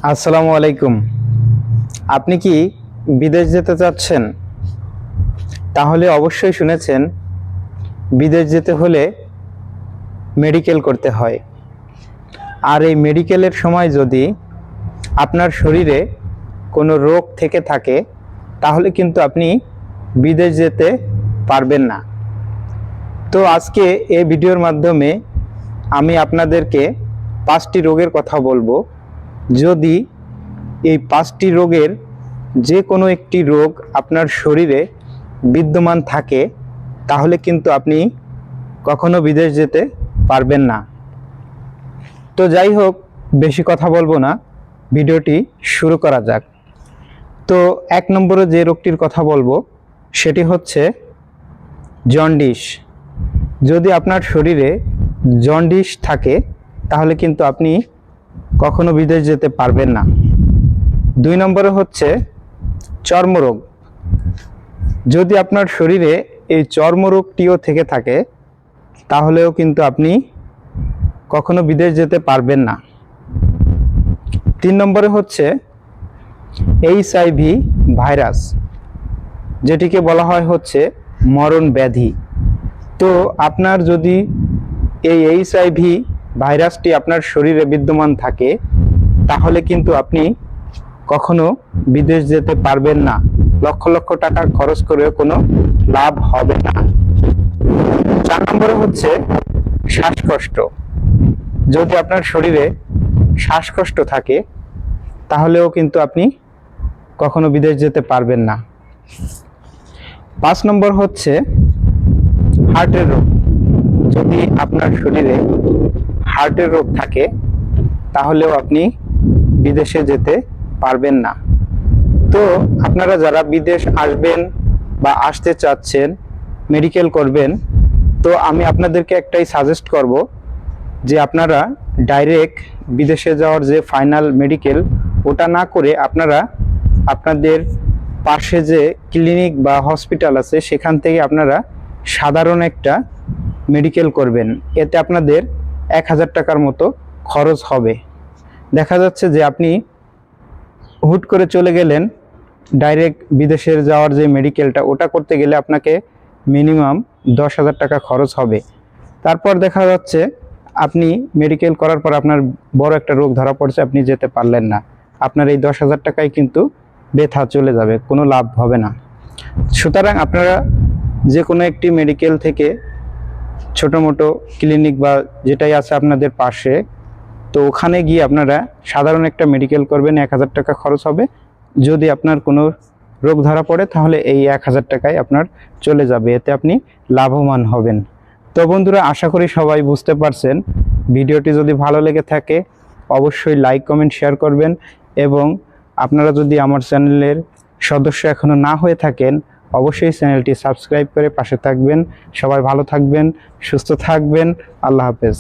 আসসালামু আলাইকুম। আপনি কি বিদেশ যেতে চাচ্ছেন? তাহলে অবশ্যই শুনেছেন বিদেশ যেতে হলে মেডিকেল করতে হয়। আর এই মেডিকেলের সময় যদি আপনার শরীরে কোনো রোগ থেকে থাকে তাহলে কিন্তু আপনি বিদেশ যেতে পারবেন না। তো আজকে এই ভিডিওর মাধ্যমে আমি আপনাদেরকে 5টি রোগের কথা বলবো। যদি এই 5টি রোগের যে কোনো একটি রোগ আপনার শরীরে বিদ্যমান থাকে তাহলে কিন্তু আপনি কখনো বিদেশ যেতে পারবেন না। তো যাই হোক, বেশি কথা বলবো না, ভিডিওটি শুরু করা যাক। তো 1 নম্বরে যে রোগটির কথা বলবো সেটি হচ্ছে জন্ডিস। যদি আপনার শরীরে জন্ডিস থাকে তাহলে কিন্তু আপনি কখনো বিদেশ যেতে পারবেন না। 2 নম্বরে হচ্ছে চর্মরোগ। যদি আপনার শরীরে এই চর্মরোগটিও থেকে থাকে তাহলেও কিন্তু আপনি কখনো বিদেশ যেতে পারবেন না। 3 নম্বরে হচ্ছে HIV ভাইরাস, যেটিকে বলা হয় হচ্ছে মরণ ব্যাধি। তো আপনার যদি এই HIV ভাইরাসটি আপনার শরীরে বিদ্যমান থাকে তাহলে কিন্তু আপনি কখনো বিদেশ যেতে পারবেন না। লক্ষ লক্ষ টাকা খরচ করেও কোনো লাভ হবে না। 4 নম্বরে হচ্ছে শ্বাসকষ্ট। যদি আপনার শরীরে শ্বাসকষ্ট থাকে তাহলেও কিন্তু আপনি কখনো বিদেশ যেতে পারবেন না। 5 নম্বর হচ্ছে হার্টের রোগ। যদি আপনার শরীরে হার্টের রোগ থাকে তাহলেও আপনি বিদেশে যেতে পারবেন না। তো আপনারা যারা বিদেশ আসবেন বা আসতে চাচ্ছেন, মেডিকেল করবেন, তো আমি আপনাদেরকে একটাই সাজেস্ট করব যে আপনারা ডাইরেক্ট বিদেশে যাওয়ার যে ফাইনাল মেডিকেল ওটা না করে আপনারা আপনাদের পাশে যে ক্লিনিক বা হসপিটাল আছে সেখান থেকে আপনারা সাধারণ একটা মেডিকেল করবেন। এতে আপনাদের 1000 টাকার মতো খরচ হবে। দেখা যাচ্ছে যে আপনি হুট করে চলে গেলেন ডাইরেক্ট বিদেশের যাওয়ার যে মেডিকেলটা ওটা করতে গেলে আপনাকে মিনিমাম 10,000 টাকা খরচ হবে। তারপর দেখা যাচ্ছে আপনি মেডিকেল করার পর আপনার বড় একটা রোগ ধরা পড়ছে, আপনি যেতে পারলেন না, আপনার এই 10,000 টাকায় কিন্তু বেথা চলে যাবে, কোনো লাভ হবে না। সুতরাং আপনারা যে কোনো একটি মেডিকেল থেকে ছোটো মোটো ক্লিনিক বা যেটাই আছে আপনাদের পাশে, তো ওখানে গিয়ে আপনারা সাধারণ একটা মেডিকেল করবেন, 1000 টাকা খরচ হবে। যদি আপনার কোনো রোগ ধরা পড়ে তাহলে এই 1000 টাকায় আপনার চলে যাবে, এতে আপনি লাভবান হবেন। তো বন্ধুরা, আশা করি সবাই বুঝতে পারছেন। ভিডিওটি যদি ভালো লেগে থাকে অবশ্যই লাইক, কমেন্ট, শেয়ার করবেন এবং আপনারা যদি আমার চ্যানেলের সদস্য এখনও না হয়ে থাকেন অবশ্যই চ্যানেলটি সাবস্ক্রাইব করে পাশে থাকবেন। সবাই ভালো থাকবেন, সুস্থ থাকবেন। আল্লাহ হাফেজ।